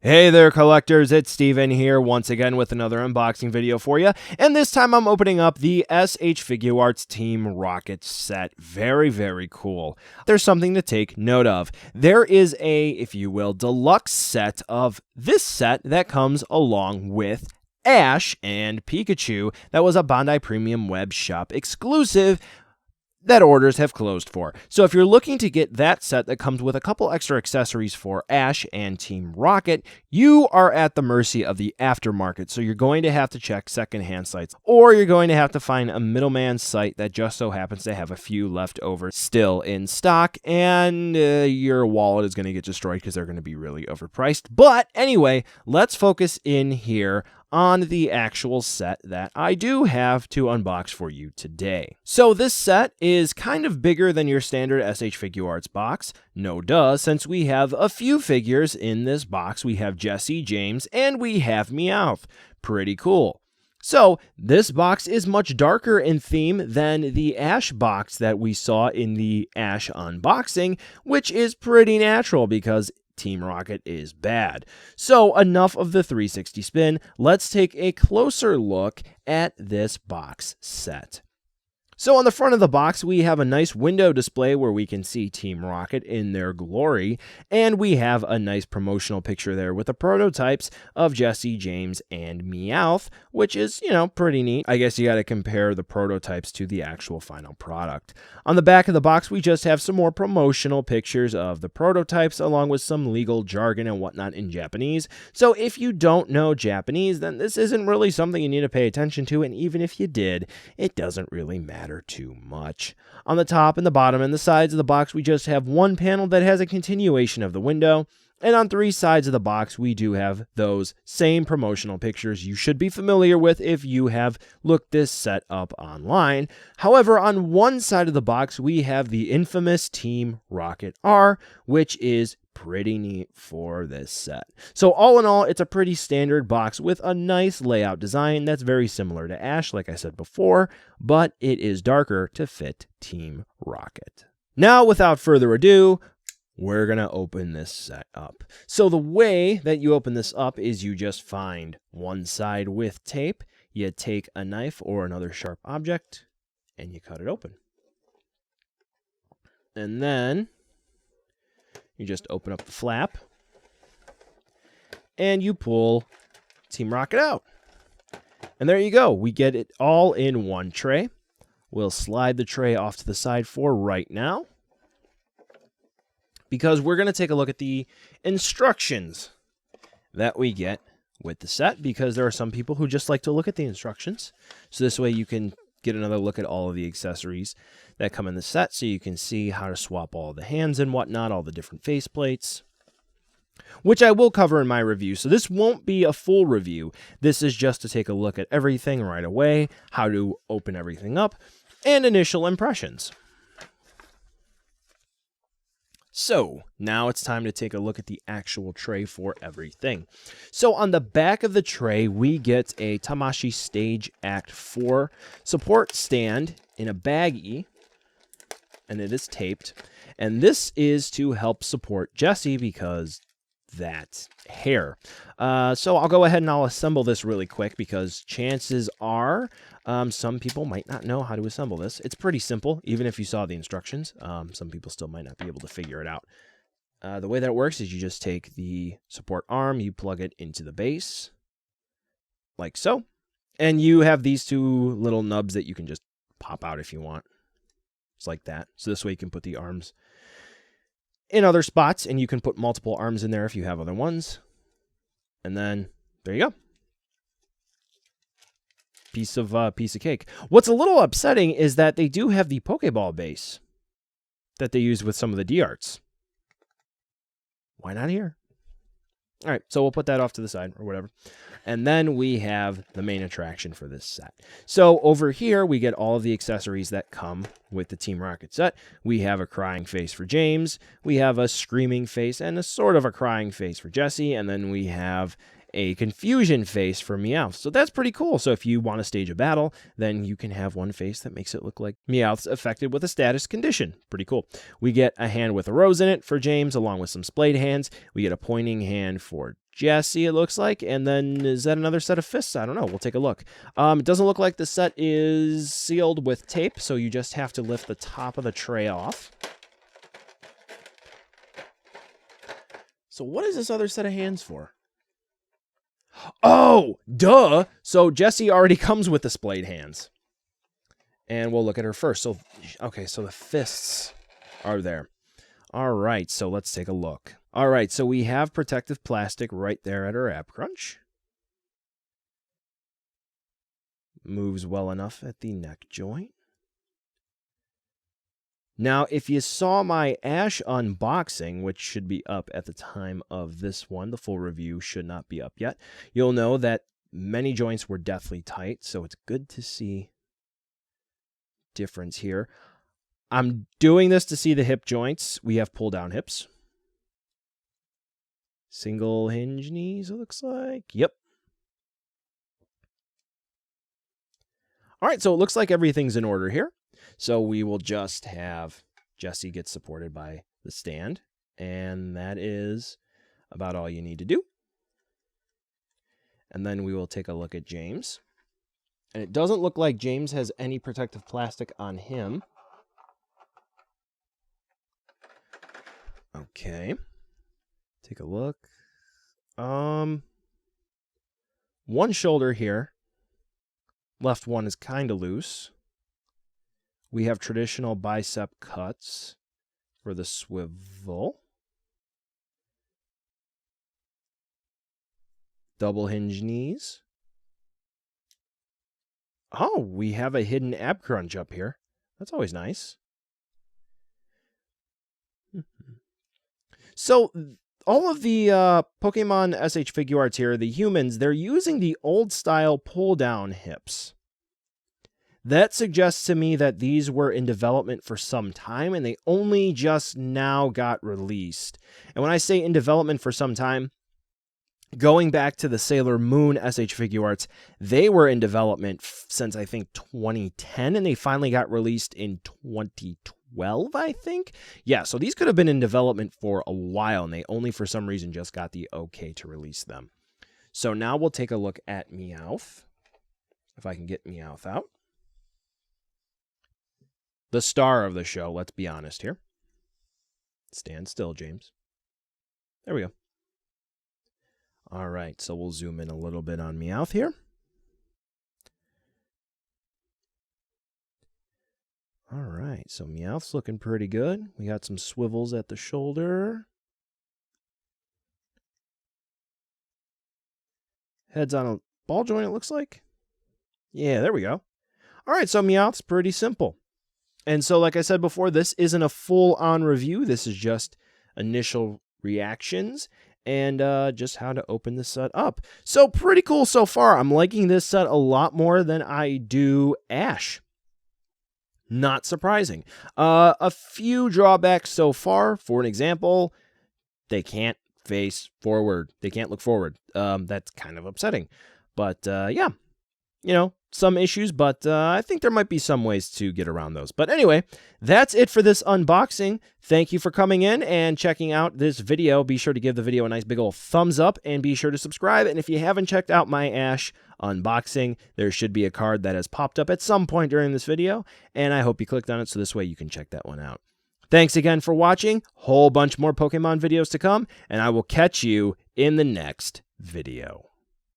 Hey there collectors, it's Steven here once again with another unboxing video for you, and this time I'm opening up the SH Figuarts Team Rocket set. Very cool. There's something to take note of. There is a, if you will, deluxe set of this set that comes along with Ash and Pikachu that was a Bandai Premium Web Shop exclusive that orders have closed for. So if you're looking to get that set that comes with a couple extra accessories for Ash and Team Rocket, you are at the mercy of the aftermarket. So you're going to have to check secondhand sites, or you're going to have to find a middleman site that just so happens to have a few left over still in stock, and your wallet is going to get destroyed because they're going to be really overpriced. But anyway, let's focus in here on the actual set that I do have to unbox for you today. So this set is kind of bigger than your standard SH Figuarts box. No duh, since we have a few figures in this box. We have Jesse, James, and we have Meowth. Pretty cool. So this box is much darker in theme than the Ash box that we saw in the Ash unboxing, which is pretty natural because Team Rocket is bad. So enough of the 360 spin, let's take a closer look at this box set. So on the front of the box, we have a nice window display where we can see Team Rocket in their glory, and we have a nice promotional picture there with the prototypes of Jesse, James, and Meowth, which is, pretty neat. I guess you got to compare the prototypes to the actual final product. On the back of the box, we just have some more promotional pictures of the prototypes along with some legal jargon and whatnot in Japanese. So if you don't know Japanese, then this isn't really something you need to pay attention to, and even if you did, it doesn't really matter too much. On the top and the bottom and the sides of the box, we just have one panel that has a continuation of the window, and on three sides of the box, we do have those same promotional pictures you should be familiar with if you have looked this set up online. However, on one side of the box, we have the infamous Team Rocket R, which is pretty neat for this set. So all in all, it's a pretty standard box with a nice layout design that's very similar to Ash, like I said before, but it is darker to fit Team Rocket. Now, without further ado, we're going to open this set up. So the way that you open this up is you just find one side with tape, you take a knife or another sharp object, and you cut it open. And then you just open up the flap, and you pull Team Rocket out. And there you go. We get it all in one tray. We'll slide the tray off to the side for right now, because we're going to take a look at the instructions that we get with the set, because there are some people who just like to look at the instructions. So this way you can get another look at all of the accessories that come in the set, so you can see how to swap all the hands and whatnot, all the different faceplates, which I will cover in my review. So this won't be a full review. This is just to take a look at everything right away, how to open everything up, and initial impressions. So now it's time to take a look at the actual tray for everything. So on the back of the tray, we get a Tamashii Stage Act 4 support stand in a baggie, and it is taped. And this is to help support Jesse because that hair. So I'll go ahead and I'll assemble this really quick, because chances are some people might not know how to assemble this. It's pretty simple, even if you saw the instructions. Some people still might not be able to figure it out. The way that it works is you just take the support arm, you plug it into the base, like so, and you have these two little nubs that you can just pop out if you want. It's like that. So this way you can put the arms in other spots, and you can put multiple arms in there if you have other ones. And then there you go. Piece of cake. What's a little upsetting is that they do have the Pokeball base that they use with some of the D-Arts. Why not here? All right, so we'll put that off to the side or whatever. And then we have the main attraction for this set. So over here, we get all of the accessories that come with the Team Rocket set. We have a crying face for James. We have a screaming face and a sort of a crying face for Jesse. And then we have a confusion face for Meowth. So that's pretty cool. So if you want to stage a battle, then you can have one face that makes it look like Meowth's affected with a status condition. Pretty cool. We get a hand with a rose in it for James, along with some splayed hands. We get a pointing hand for Jessie, it looks like. And then is that another set of fists? I don't know. We'll take a look. It doesn't look like the set is sealed with tape, so you just have to lift the top of the tray off. So what is this other set of hands for? Oh, duh! So Jessie already comes with the splayed hands. And we'll look at her first. So, okay, so the fists are there. All right, so let's take a look. All right, so we have protective plastic right there at her ab crunch. Moves well enough at the neck joint. Now, if you saw my Ash unboxing, which should be up at the time of this one, the full review should not be up yet, you'll know that many joints were deathly tight, so it's good to see difference here. I'm doing this to see the hip joints. We have pull-down hips. Single hinge knees, it looks like. Yep. All right, so it looks like everything's in order here. So we will just have Jessie get supported by the stand, and that is about all you need to do. And then we will take a look at James. And it doesn't look like James has any protective plastic on him. Okay. Take a look. One shoulder here. Left one is kind of loose. We have traditional bicep cuts for the swivel. Double hinge knees. Oh, we have a hidden ab crunch up here. That's always nice. So, all of the Pokemon SH Figuarts here, the humans, they're using the old-style pull-down hips. That suggests to me that these were in development for some time, and they only just now got released. And when I say in development for some time, going back to the Sailor Moon SH Figuarts, they were in development since, I think, 2010, and they finally got released in 2012, I think? Yeah, so these could have been in development for a while, and they only, for some reason, just got the okay to release them. So now we'll take a look at Meowth, if I can get Meowth out. The star of the show, let's be honest here. Stand still, James. There we go. All right, so we'll zoom in a little bit on Meowth here. All right, so Meowth's looking pretty good. We got some swivels at the shoulder. Head's on a ball joint, it looks like. Yeah, there we go. All right, so Meowth's pretty simple. And so, like I said before, this isn't a full-on review. This is just initial reactions and just how to open this set up. So, pretty cool so far. I'm liking this set a lot more than I do Ash. Not surprising. A few drawbacks so far. For an example, they can't face forward. They can't look forward. That's kind of upsetting. But, yeah, you know, some issues, but I think there might be some ways to get around those. But anyway, that's it for this unboxing. Thank you for coming in and checking out this video. Be sure to give the video a nice big old thumbs up and be sure to subscribe. And if you haven't checked out my Ash unboxing, there should be a card that has popped up at some point during this video, and I hope you clicked on it so this way you can check that one out. Thanks again for watching. Whole bunch more Pokemon videos to come, and I will catch you in the next video.